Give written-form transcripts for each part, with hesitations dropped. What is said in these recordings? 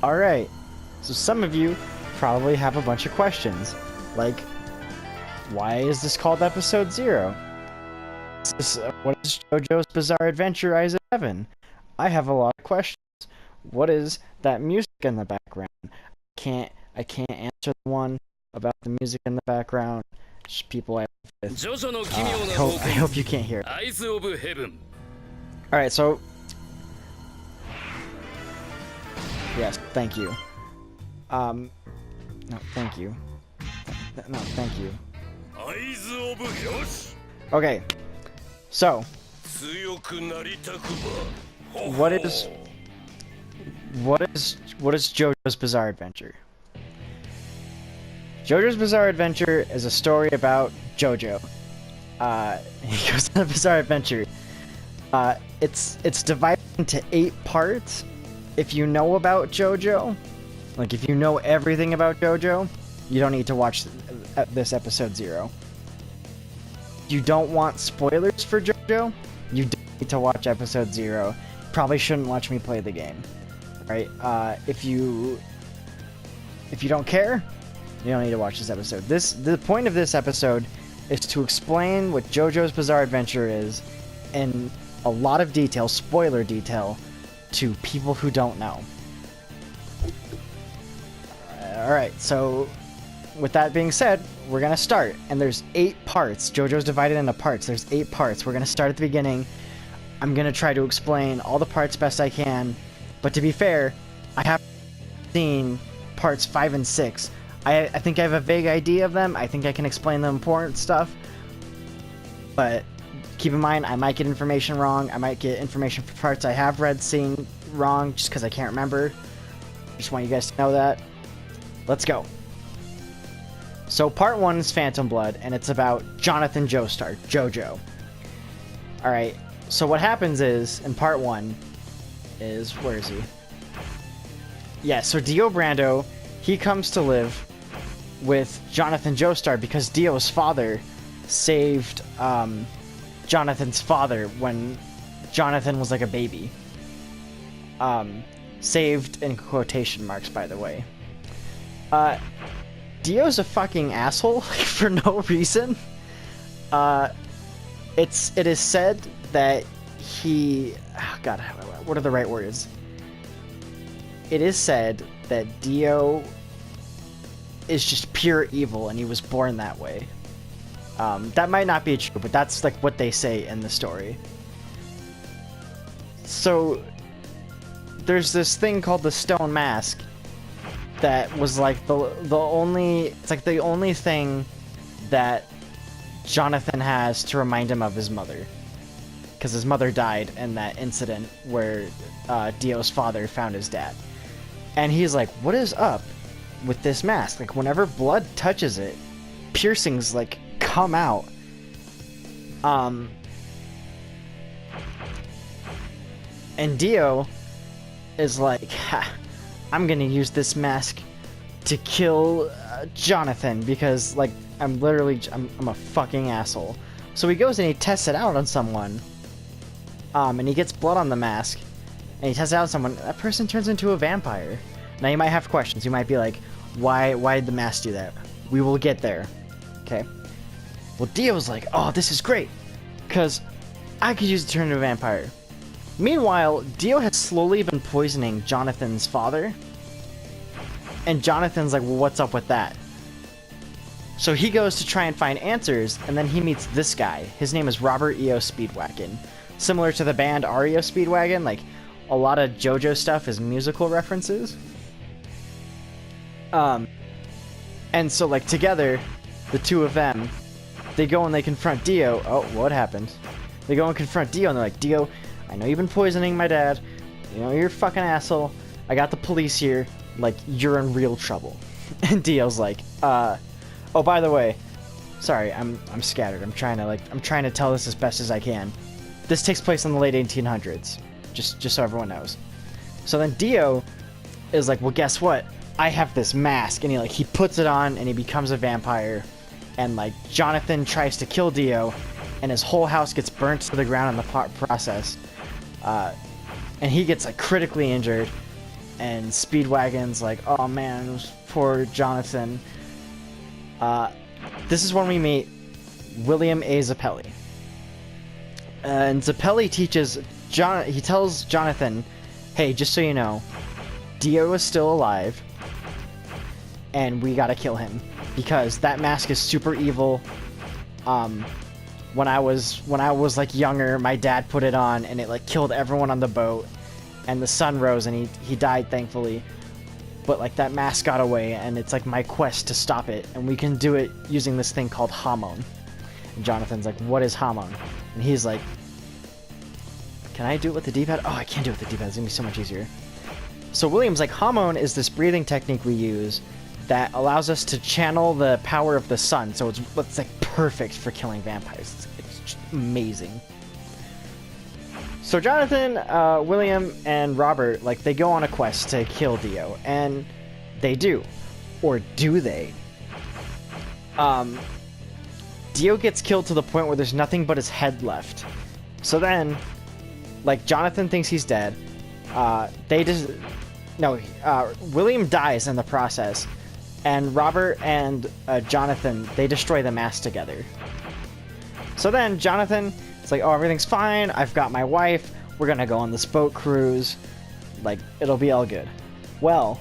Alright, so some of you probably have a bunch of questions, like, why is this called Episode 0? What is JoJo's Bizarre Adventure Rise of Heaven? I have a lot of questions. What is that music in the background? I can't answer the one about the music in the background. Just people I live with. I hope you can't hear it. Alright, so... Yes, thank you. No, thank you. No, thank you. Okay, so... What is JoJo's Bizarre Adventure? JoJo's Bizarre Adventure is a story about JoJo. He goes on a bizarre adventure. It's divided into 8 parts. If you know about JoJo, like if you know everything about JoJo, you don't need to watch this episode 0. You don't want spoilers for JoJo, you don't need to watch episode 0. Probably shouldn't watch me play the game. Right? If you don't care, you don't need to watch this episode. The point of this episode is to explain what JoJo's Bizarre Adventure is in a lot of detail, spoiler detail, to people who don't know. Alright, so with that being said, we're gonna start. And there's 8 parts. JoJo's divided into parts. There's 8 parts. We're gonna start at the beginning. I'm gonna try to explain all the parts best I can. But to be fair, I haven't seen parts 5 and 6. I think I have a vague idea of them. I think I can explain the important stuff. But keep in mind, I might get information wrong. I might get information for parts I have seen wrong, just because I can't remember. Just want you guys to know that. Let's go. So part 1 is Phantom Blood, and it's about Jonathan Joestar, JoJo. Alright, so what happens is, in part 1, is, where is he? Yeah, so Dio Brando, he comes to live with Jonathan Joestar because Dio's father saved Jonathan's father when Jonathan was like a baby. Saved in quotation marks, by the way. Dio's a fucking asshole for no reason. It is said that he... Oh God, what are the right words? It is said that Dio is just pure evil and he was born that way. That might not be true, but that's like what they say in the story. So there's this thing called the Stone Mask that was like the only, it's like the only thing that Jonathan has to remind him of his mother, because his mother died in that incident where Dio's father found his dad. And he's like, what is up with this mask? Like whenever blood touches it, piercings like come out. And Dio is like, ha, I'm gonna use this mask to kill Jonathan because like I'm a fucking asshole. So he goes and he tests it out on someone, and he gets blood on the mask, and he tests it out on someone. That person turns into a vampire. Now you might have questions. You might be like, why did the mask do that? We will get there. Okay. Well, Dio's like, oh, this is great, because I could use it to turn into a vampire. Meanwhile, Dio has slowly been poisoning Jonathan's father, and Jonathan's like, well, what's up with that? So he goes to try and find answers, and then he meets this guy. His name is Robert E.O. Speedwagon. Similar to the band REO Speedwagon, like, a lot of JoJo stuff is musical references. And so, like, together, the two of them, they go and they confront Dio. Oh, what happened? They go and confront Dio, and they're like, Dio, I know you've been poisoning my dad. You know, you're a fucking asshole. I got the police here. Like, you're in real trouble. And Dio's like, oh, by the way, sorry, I'm scattered. I'm trying to tell this as best as I can. This takes place in the late 1800s, just so everyone knows. So then Dio is like, well, guess what? I have this mask, and he puts it on, and he becomes a vampire. And like Jonathan tries to kill Dio, and his whole house gets burnt to the ground in the process. And he gets like critically injured. and Speedwagon's like, oh man, poor Jonathan. This is when we meet William A. Zappelli. And Zappelli he tells Jonathan, hey, just so you know, Dio is still alive, and we gotta kill him, because that mask is super evil. When I was like younger, my dad put it on, and it like killed everyone on the boat, and the sun rose, and he died, thankfully. But like that mask got away, and it's like my quest to stop it, and we can do it using this thing called Hamon. And Jonathan's like, what is Hamon? And he's like, can I do it with the D-pad? Oh, I can't do it with the D-pad. It's gonna be so much easier. So William's like, Hamon is this breathing technique we use that allows us to channel the power of the sun. So it's like perfect for killing vampires. It's just amazing. So Jonathan, William, and Robert, like, they go on a quest to kill Dio, and they do. Or do they? Dio gets killed to the point where there's nothing but his head left. So then, like, Jonathan thinks he's dead. William dies in the process, and Robert and Jonathan, they destroy the mask together. So then Jonathan, it's like, oh, everything's fine, I've got my wife, we're gonna go on this boat cruise, like, it'll be all good. Well,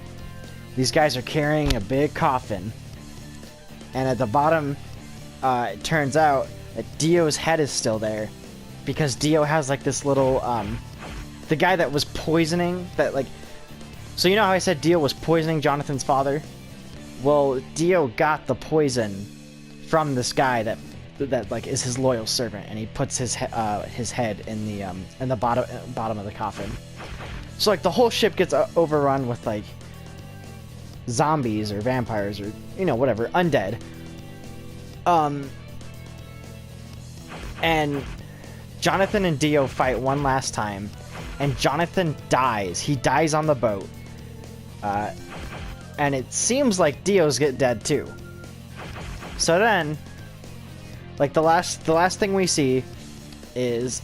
these guys are carrying a big coffin, and at the bottom, it turns out that Dio's head is still there, because Dio has, like, this little, the guy that was poisoning, that, like, so you know how I said Dio was poisoning Jonathan's father? Well, Dio got the poison from this guy that like is his loyal servant, and he puts his head in the bottom of the coffin. So like the whole ship gets overrun with like zombies or vampires or whatever, undead. And Jonathan and Dio fight one last time, and Jonathan dies. He dies on the boat. And it seems like Dio's dead too. So then, like the last thing we see is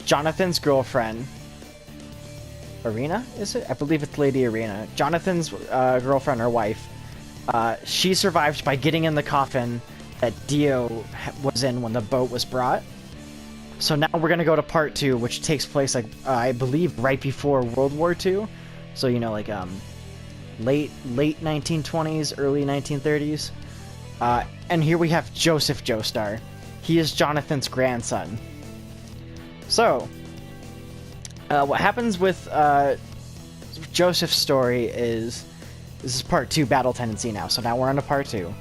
Jonathan's girlfriend, Irina, is it? I believe it's Lady Irina. Jonathan's girlfriend or wife. She survived by getting in the coffin that Dio was in when the boat was brought. So now we're gonna go to part 2, which takes place like I believe right before World War II. So like late 1920s, early 1930s. And here we have Joseph Joestar. He is Jonathan's grandson. So, what happens with Joseph's story is, this is part 2, Battle Tendency now, so now we're on to part 2.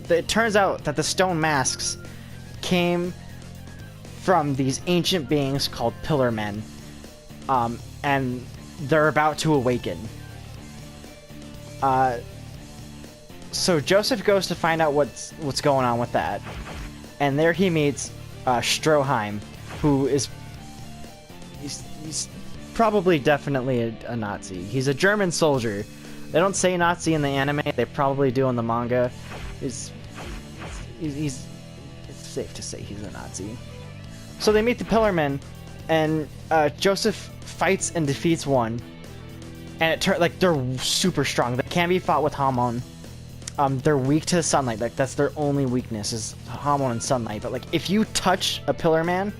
It turns out that the stone masks came from these ancient beings called Pillar Men. And they're about to awaken. So Joseph goes to find out what's going on with that, and there he meets Stroheim, who is he's probably definitely a Nazi. He's a German soldier. They don't say Nazi in the anime. They probably do in the manga. It's safe to say he's a Nazi. So they meet the Pillar Men, and Joseph fights and defeats one, and they're super strong. They can't be fought with Hamon. They're weak to sunlight. Like that's their only weakness is Hamon and sunlight. But like if you touch a Pillar Man,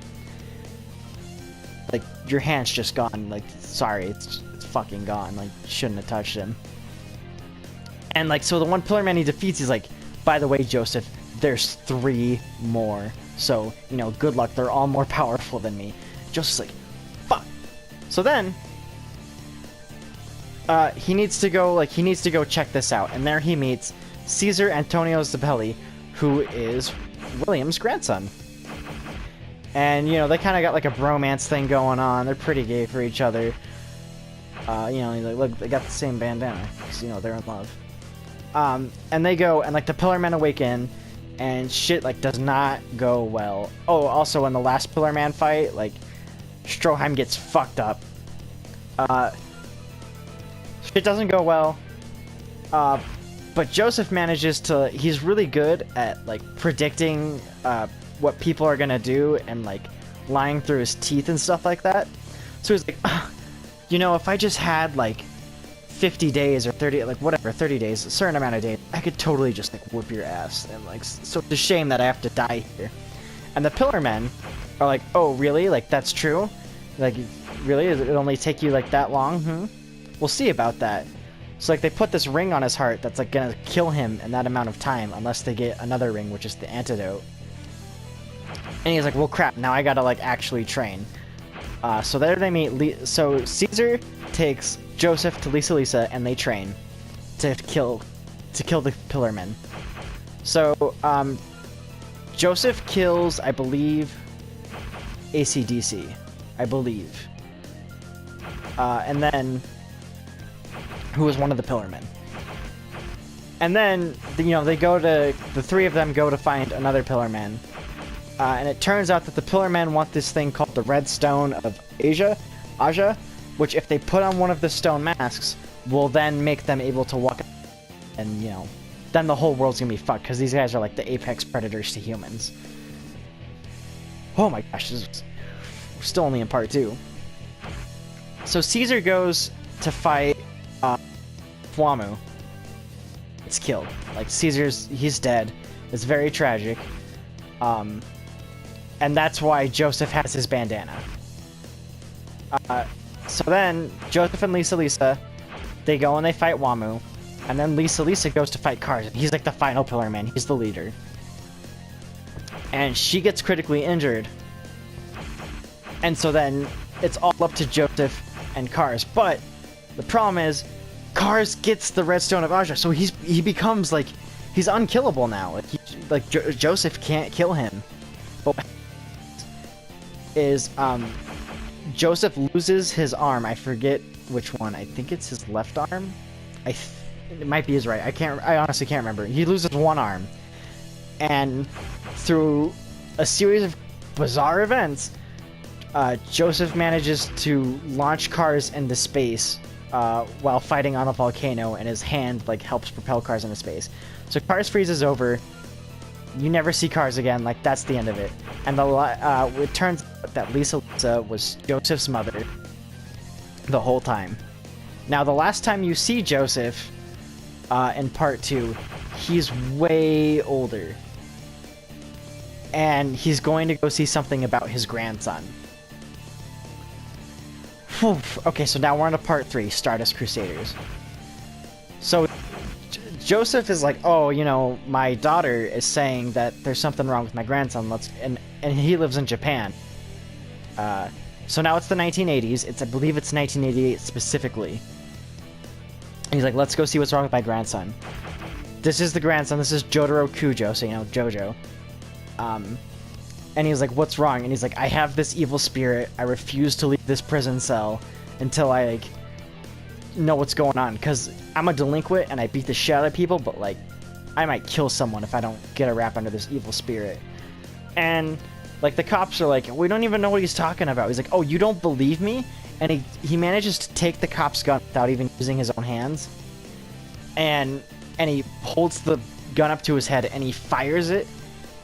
like your hand's just gone. Like sorry, it's fucking gone. Like you shouldn't have touched him. And like so the one Pillar Man he defeats, he's like, by the way, Joseph, there's 3 more. So good luck. They're all more powerful than me. Joseph's like, fuck. So then he needs to go check this out, and there he meets Caesar Antonio Zappelli, who is William's grandson. And they kind of got like a bromance thing going on. They're pretty gay for each other. Look, they got the same bandana, because they're in love. And they go, and like the Pillar Men awaken, and shit like does not go well. Oh, also in the last Pillar Man fight, like Stroheim gets fucked up. Shit doesn't go well. But Joseph manages to, he's really good at like predicting what people are gonna do and like lying through his teeth and stuff like that. So he's like, you know, if I just had like 50 days or 30, like whatever, 30 days, a certain amount of days, I could totally just like whoop your ass. And like, so it's a shame that I have to die here. And the Pillar Men are like, oh, really? Like, that's true? Like, really? It only take you like that long? We'll see about that. So like, they put this ring on his heart that's like gonna kill him in that amount of time unless they get another ring, which is the antidote. And he's like, well, crap, now I gotta like actually train. So there they meet. So Caesar takes Joseph to Lisa, and they train to kill the Pillar Men. So Joseph kills, I believe, AC/DC, I believe, and then who was one of the Pillar Men. And then you know the three of them go to find another Pillar Man. And it turns out that the Pillar Men want this thing called the Red Stone of Aja, which if they put on one of the stone masks, will then make them able to walk, and you know, then the whole world's gonna be fucked, because these guys are like the apex predators to humans. Oh my gosh, we're still only in part 2. So Caesar goes to fight Fuamu. It's killed. Like, he's dead. It's very tragic. And that's why Joseph has his bandana. So then, Joseph and Lisa, they go and they fight Wamu. And then Lisa goes to fight Cars. He's like the final Pillar Man. He's the leader. And she gets critically injured. And so then, it's all up to Joseph and Cars. But, the problem is, Cars gets the Red Stone of Aja. So he becomes like, he's unkillable now. Like, Joseph can't kill him. But is Joseph loses his arm. I forget which one. I think it's his left arm. It might be his right. I honestly can't remember. He loses one arm, and through a series of bizarre events, Joseph manages to launch Cars into space while fighting on a volcano, and his hand like helps propel Cars into space. So Cars freezes over. You never see Cars again. Like, that's the end of it. And it turns out that Lisa was Joseph's mother the whole time. Now, the last time you see Joseph in part 2, he's way older. And he's going to go see something about his grandson. Whew. Okay, so now we're on to part 3, Stardust Crusaders. So Joseph is like, oh, you know, my daughter is saying that there's something wrong with my grandson. And he lives in Japan. So now it's the 1980s. I believe it's 1988 specifically. And he's like, let's go see what's wrong with my grandson. This is the grandson. This is Jotaro Kujo, so you know, JoJo. And he's like, what's wrong? And he's like, I have this evil spirit. I refuse to leave this prison cell until I like know what's going on, because I'm a delinquent and I beat the shit out of people, but like I might kill someone if I don't get a rap under this evil spirit. And like the cops are like, we don't even know what he's talking about. He's like, oh, you don't believe me? And he manages to take the cop's gun without even using his own hands, and he holds the gun up to his head and he fires it,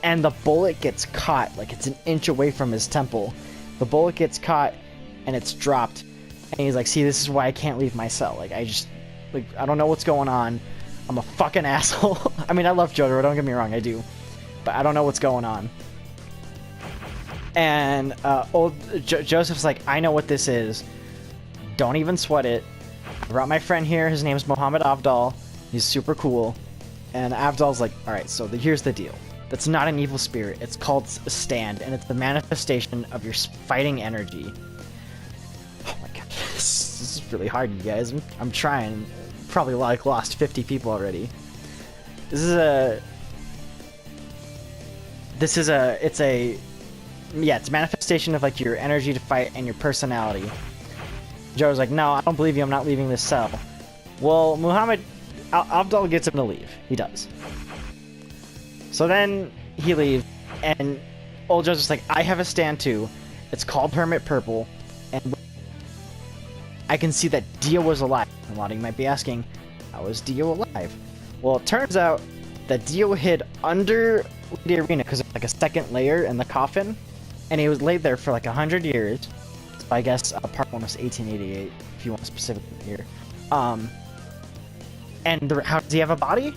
and the bullet gets caught, like it's an inch away from his temple. The bullet gets caught and it's dropped. And he's like, see, this is why I can't leave my cell. Like, I don't know what's going on. I'm a fucking asshole. I mean, I love Jotaro, don't get me wrong, I do. But I don't know what's going on. And Joseph's like, I know what this is. Don't even sweat it. I brought my friend here. His name's Mohammed Avdal. He's super cool. And Avdal's like, alright, so here's the deal. That's not an evil spirit. It's called a stand, and it's the manifestation of your fighting energy. Oh my god, this is really hard, you guys. I'm trying. Probably like lost 50 people already. It's a manifestation of like your energy to fight and your personality. Joe's like, no, I don't believe you. I'm not leaving this cell. Well, Muhammad Abdul gets him to leave. He does. So then he leaves, and old Joe's just like, I have a stand too. It's called Hermit Purple, and I can see that Dio was alive. A lot of you might be asking, how is Dio alive? Well, it turns out that Dio hid under the arena because there's like a second layer in the coffin. and he was laid there for like 100 years. So I guess part 1 was 1888, if you want specific here. And how does he have a body?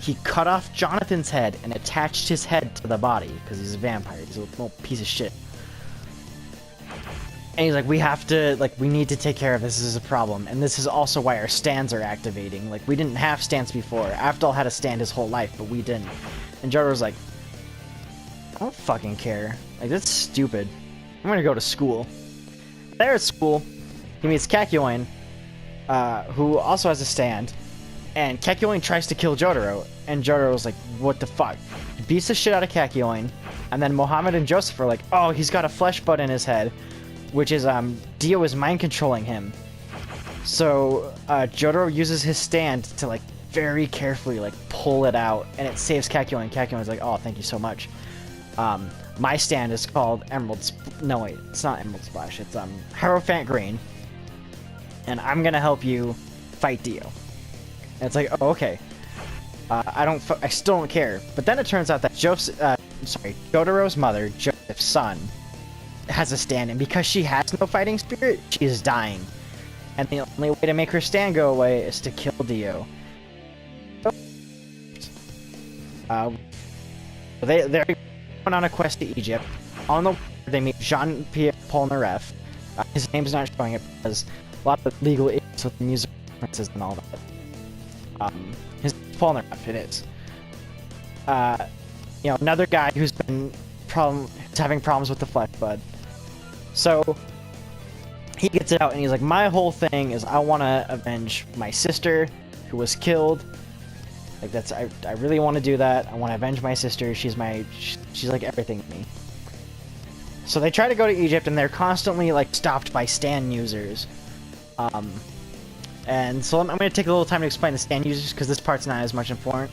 He cut off Jonathan's head and attached his head to the body because he's a vampire. He's a little piece of shit. And he's like, we need to take care of this. This is a problem. And this is also why our stands are activating. Like, we didn't have stands before. Avdol had a stand his whole life, but we didn't. And Jotaro's like, I don't fucking care. Like, that's stupid. I'm gonna go to school. There at school, he meets Kakyoin, who also has a stand. And Kakyoin tries to kill Jotaro. And Jotaro's like, what the fuck? He beats the shit out of Kakyoin. And then Mohammed and Joseph are like, oh, he's got a flesh bud in his head. Which is, Dio is mind controlling him. So, Jotaro uses his stand to, like, very carefully, like, pull it out, and it saves Kakyoin. Kakyoin's like, oh, thank you so much. My stand is called no, wait, it's not Emerald Splash, it's, Hierophant Green. And I'm gonna help you fight Dio. And it's like, oh, okay. I still don't care. But then it turns out that Jotaro's mother, Joseph's son, has a stand, and because she has no fighting spirit, she is dying. And the only way to make her stand go away is to kill Dio. They're going on a quest to Egypt. On the way, they meet Jean-Pierre Polnareff. His name's not showing it because a lot of legal issues with music references and all that. His name's Polnareff, it is. Another guy who's been having problems with the flesh bud. So he gets it out and he's like, my whole thing is I want to avenge my sister who was killed. Like, that's I really want to do that. I want to avenge my sister. She's like everything to me. So they try to go to Egypt and they're constantly like stopped by stand users. And so I'm going to take a little time to explain the stand users because this part's not as much important.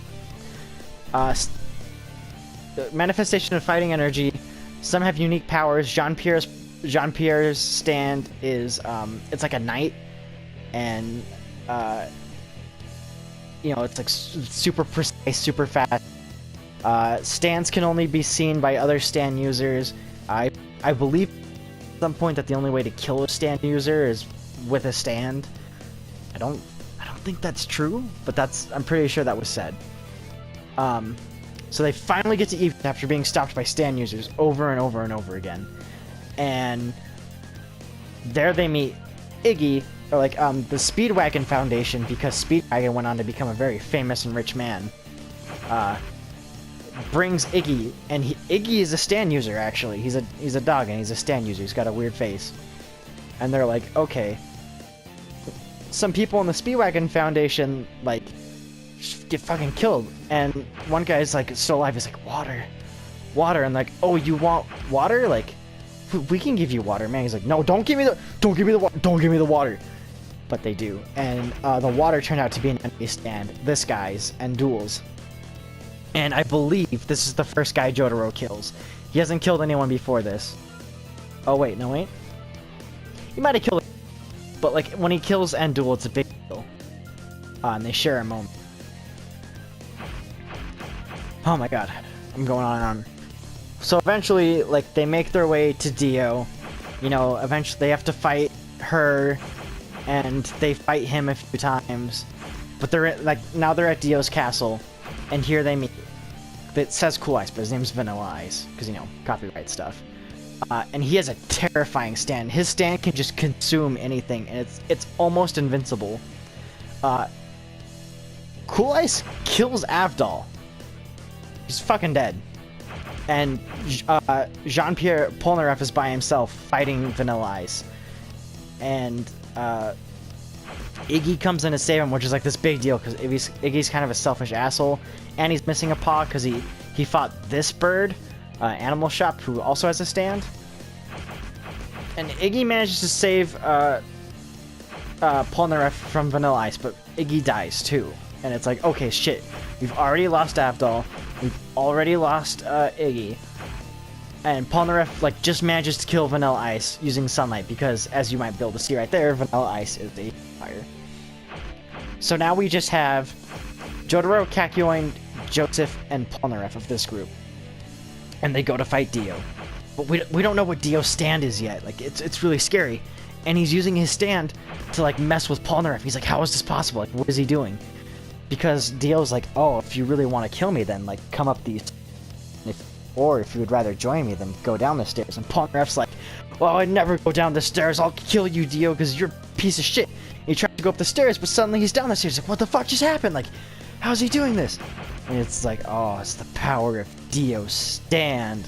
Manifestation of fighting energy. Some have unique powers. Jean-Pierre's stand is it's like a knight, and it's like super precise, super fast. Stands can only be seen by other stand users. I believe at some point that the only way to kill a stand user is with a stand. I don't think that's true, but I'm pretty sure that was said. So they finally get to Egypt after being stopped by stand users over and over and over again. And there they meet Iggy, or like the Speedwagon Foundation, because Speedwagon went on to become a very famous and rich man. Brings Iggy, and Iggy is a stand user actually. He's a dog and he's a stand user. He's got a weird face. And they're like, okay. Some people in the Speedwagon Foundation like get fucking killed, and one guy's like still alive. He's like, water, and like, oh, you want water? Like, we can give you water, man. He's like, no, don't give me the water. But they do, and the water turned out to be an enemy stand. This guy's and Duel's, and I believe this is the first guy Jotaro kills. He hasn't killed anyone before this. Oh wait, no wait, he might have killed, but like when he kills Endul, it's a big deal, and they share a moment. Oh my god, I'm going on and on. So eventually, like, they make their way to Dio. Eventually they have to fight her, and they fight him a few times. But now they're at Dio's castle, and here they meet. It says Cool Ice, but his name's Vanilla Ice, because, copyright stuff. And he has a terrifying stand. His stand can just consume anything, and it's almost invincible. Cool Ice kills Avdol. He's fucking dead. And Jean-Pierre Polnareff is by himself fighting Vanilla Ice. And Iggy comes in to save him, which is like this big deal because Iggy's kind of a selfish asshole. And he's missing a paw because he fought this bird, Animal Shop, who also has a stand. And Iggy manages to save Polnareff from Vanilla Ice, but Iggy dies too. And it's like, okay, shit. We've already lost Avdol. We've already lost Iggy. And Polnareff, like, just manages to kill Vanilla Ice using sunlight because, as you might be able to see right there, Vanilla Ice is a fire. So now we just have Jotaro, Kakyoin, Joseph, and Polnareff of this group. And they go to fight Dio. but we don't know what Dio's stand is yet. Like, it's really scary. And he's using his stand to, like, mess with Polnareff. He's like, how is this possible? Like, what is he doing? Because Dio's like, oh, if you really want to kill me, then, like, come up these... Or if you would rather join me, then go down the stairs. And Polnareff's like, well, I'd never go down the stairs. I'll kill you, Dio, because you're a piece of shit. And he tries to go up the stairs, but suddenly he's down the stairs. Like, what the fuck just happened? Like, how's he doing this? And it's like, oh, it's the power of Dio's stand.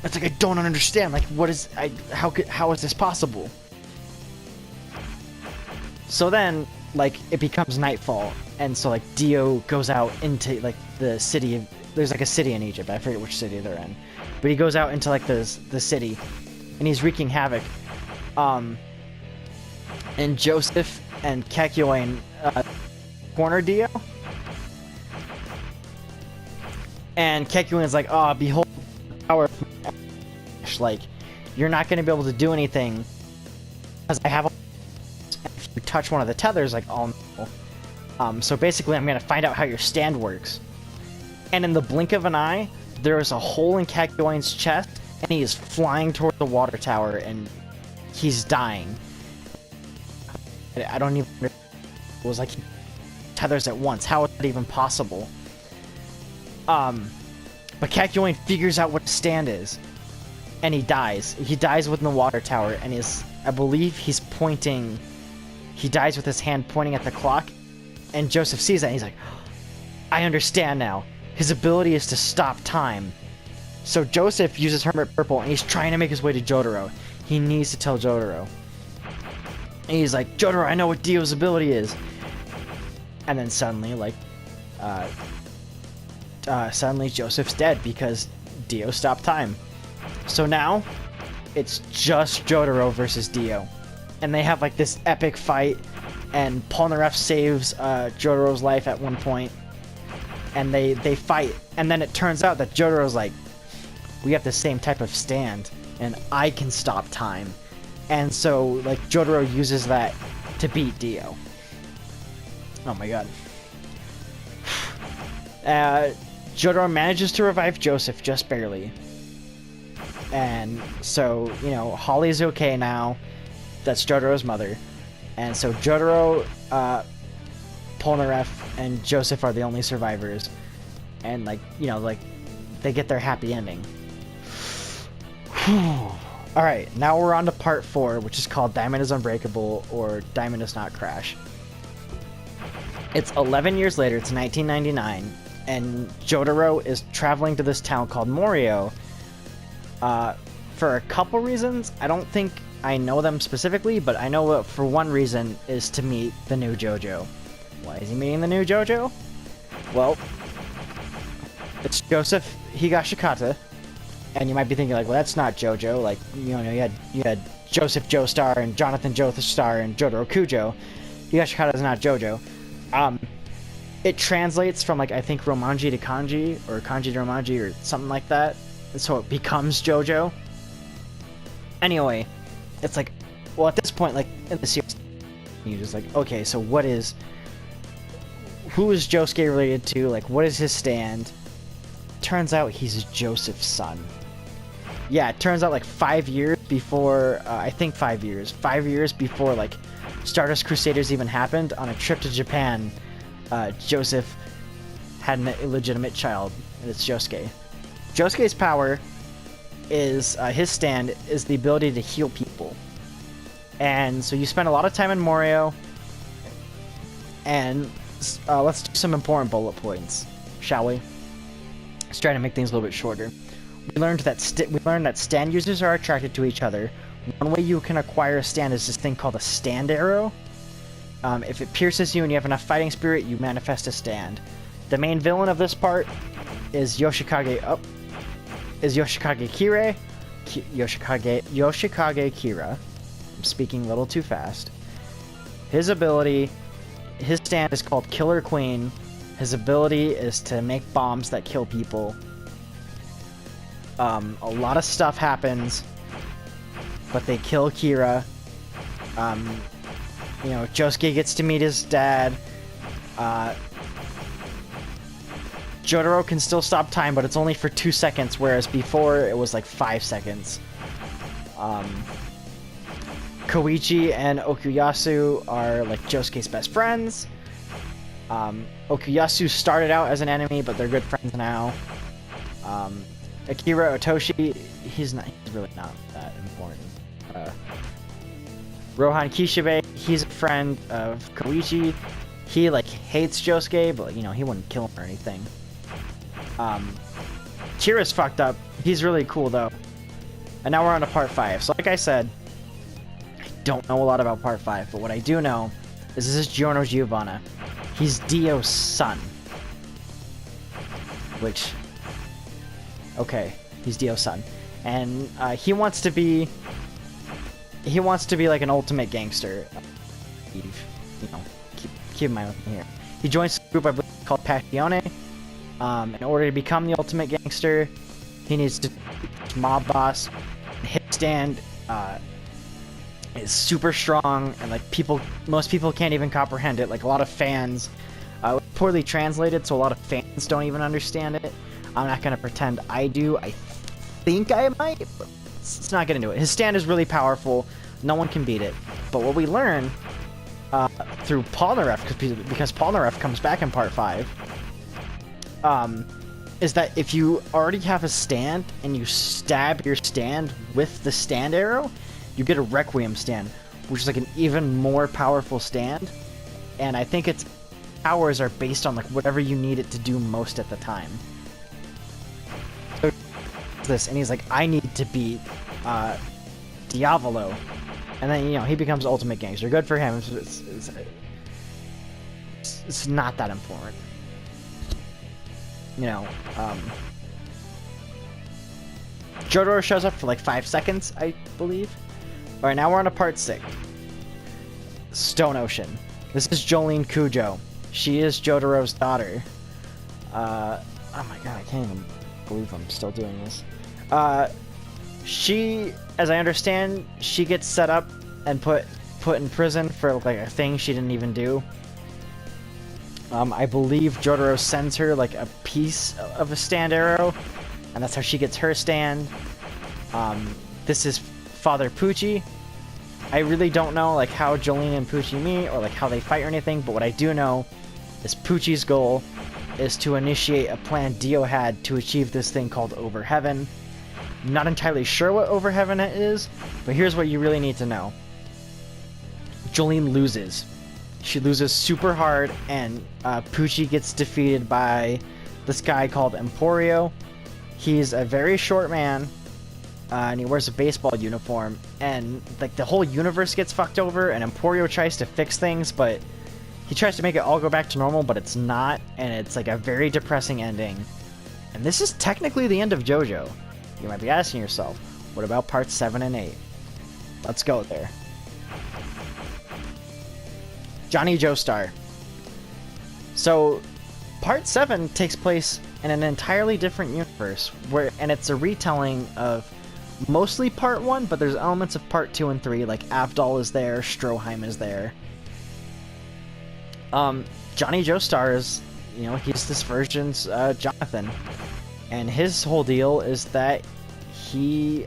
It's like, I don't understand. Like, what is... how is this possible? So then, like, it becomes nightfall, and so, like, Dio goes out into, like, the city of... There's, like, a city in Egypt. I forget which city they're in. But he goes out into, like, the city, and he's wreaking havoc. And Joseph and Kekyoin corner Dio. And Kekyoin's like, oh, behold the power of my... Like, you're not going to be able to do anything, because I have a... If you touch one of the tethers, like, I'll know. So basically, I'm gonna find out how your stand works. And in the blink of an eye, there is a hole in Kekyoin's chest, and he is flying toward the water tower, and he's dying. I don't even... It was like tethers at once. How is that even possible? But Kekyoin figures out what the stand is, and he dies. He dies within the water tower, and I believe he's pointing... He dies with his hand pointing at the clock, and Joseph sees that, and he's like, I understand now. His ability is to stop time. So Joseph uses Hermit Purple, and he's trying to make his way to Jotaro. He needs to tell Jotaro. And he's like, Jotaro, I know what Dio's ability is. And then suddenly, like, suddenly Joseph's dead because Dio stopped time. So now, it's just Jotaro versus Dio. And they have, like, this epic fight, and Polnareff saves Jotaro's life at one point, and they fight, and then it turns out that Jotaro's like, we have the same type of stand, and I can stop time. And so, like, Jotaro uses that to beat Dio. Oh my god. Jotaro manages to revive Joseph just barely. And so, you know, Holly's okay now. That's Jotaro's mother. And so Jotaro, Polnareff, and Joseph are the only survivors. And, like, you know, like, they get their happy ending. Alright, now we're on to part 4, which is called Diamond is Unbreakable, or Diamond Does Not Crash. It's 11 years later, it's 1999, and Jotaro is traveling to this town called Morio, for a couple reasons. I don't think I know them specifically, but I know for one reason is to meet the new JoJo. Why is he meeting the new JoJo? Well, it's Joseph Higashikata, and you might be thinking, like, well, that's not JoJo. Like, you know, you had Joseph Joestar and Jonathan Joestar and Jotaro Kujo. Higashikata is not JoJo. It translates from, like, I think Romanji to Kanji, or Kanji to Romanji, or something like that, and so it becomes JoJo. Anyway, it's like, well, at this point, like, in the series, you're just like, okay, so who is Josuke related to? Like, what is his stand? Turns out he's Joseph's son. Yeah, it turns out, like, 5 years before, I think 5 years. 5 years before, like, Stardust Crusaders even happened, on a trip to Japan, Joseph had an illegitimate child, and it's Josuke. Josuke's power is, his stand is the ability to heal people. And so you spend a lot of time in Morio, and let's do some important bullet points, shall we? Let's try to make things a little bit shorter. We learned that stand users are attracted to each other. One way you can acquire a stand is this thing called a stand arrow. If it pierces you and you have enough fighting spirit, you manifest a stand. The main villain of this part is Yoshikage Kira. Yoshikage Kira. I'm speaking a little too fast. His stand is called Killer Queen. His ability is to make bombs that kill people. A lot of stuff happens, but they kill Kira. You know, Josuke gets to meet his dad. Jotaro can still stop time, but it's only for 2 seconds, whereas before it was like 5 seconds. Koichi and Okuyasu are like Josuke's best friends. Okuyasu started out as an enemy, but they're good friends now. Akira Otoshi, he's really not that important. Rohan Kishibe, he's a friend of Koichi. He like hates Josuke, but you know, he wouldn't kill him or anything. Kira's fucked up. He's really cool though. And now we're on to part 5. So like I said, I don't know a lot about part 5, but what I do know is this is Giorno Giovanna. He's Dio's son. Which, okay, he's Dio's son. And he wants to be like an ultimate gangster. You know, keep in mind with me here. He joins a group I believe called Passione. In order to become the ultimate gangster, he needs to mob boss. His stand is super strong, and like most people can't even comprehend it. Like a lot of fans, poorly translated, so a lot of fans don't even understand it. I'm not gonna pretend I do. I think I might, but it's not gonna do it. His stand is really powerful. No one can beat it. But what we learn through Polnareff, because Polnareff comes back in part 5, is that if you already have a stand and you stab your stand with the stand arrow, you get a Requiem stand, which is like an even more powerful stand. And I think its powers are based on like whatever you need it to do most at the time. So this, and he's like, I need to beat Diavolo, and then you know he becomes ultimate gangster. Good for him. It's not that important. You know, Jotaro shows up for like 5 seconds, I believe. Alright, now we're on to part 6. Stone Ocean. This is Jolene Kujo. She is Jotaro's daughter. Oh my god, I can't even believe I'm still doing this. She, as I understand, she gets set up and put in prison for like a thing she didn't even do. I believe Jotaro sends her like a piece of a stand arrow, and that's how she gets her stand. This is Father Pucci. I really don't know like how Jolene and Pucci meet or like how they fight or anything, but what I do know is Pucci's goal is to initiate a plan Dio had to achieve this thing called Over Heaven. I'm not entirely sure what Over Heaven is, but here's what you really need to know. Jolene loses. She loses super hard, and Pucci gets defeated by this guy called Emporio. He's a very short man, and he wears a baseball uniform, and like the whole universe gets fucked over, and Emporio tries to fix things, but he tries to make it all go back to normal, but it's not, and it's like a very depressing ending. And this is technically the end of JoJo. You might be asking yourself, what about parts 7 and 8? Let's go there. Johnny Joestar. So, part 7 takes place in an entirely different universe, and it's a retelling of mostly part 1, but there's elements of part 2 and 3, like Avdol is there, Stroheim is there. Johnny Joestar is, you know, he's this version's Jonathan, and his whole deal is that he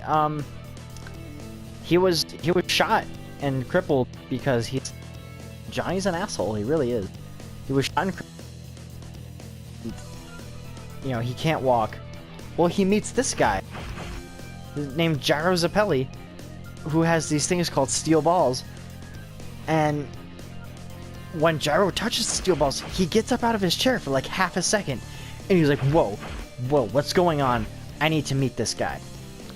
was shot and crippled because Johnny's an asshole. He really is. He was shot and crippled. You know, he can't walk. Well, he meets this guy named Gyro Zappelli, who has these things called steel balls, and when Gyro touches the steel balls, he gets up out of his chair for like half a second, and he's like, whoa, what's going on? I need to meet this guy.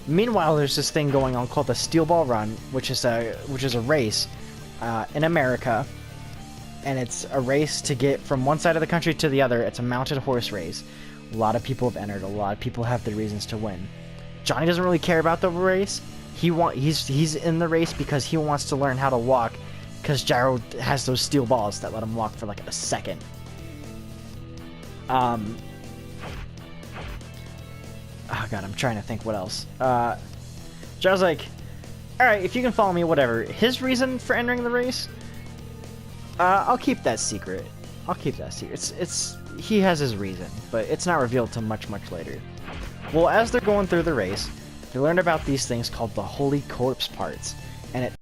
Meanwhile, there's this thing going on called the Steel Ball Run, which is a race in America, and it's a race to get from one side of the country to the other. It's a mounted horse race. A lot of people have entered. A lot of people have their reasons to win. Johnny doesn't really care about the race. He's in the race because he wants to learn how to walk, because Gyro has those steel balls that let him walk for like a second. Oh god, I'm trying to think what else. Gyro's like, alright, if you can follow me, whatever. His reason for entering the race, I'll keep that secret. I'll keep that secret. He has his reason, but it's not revealed till much later. Well, as they're going through the race, they learned about these things called the Holy Corpse parts, and it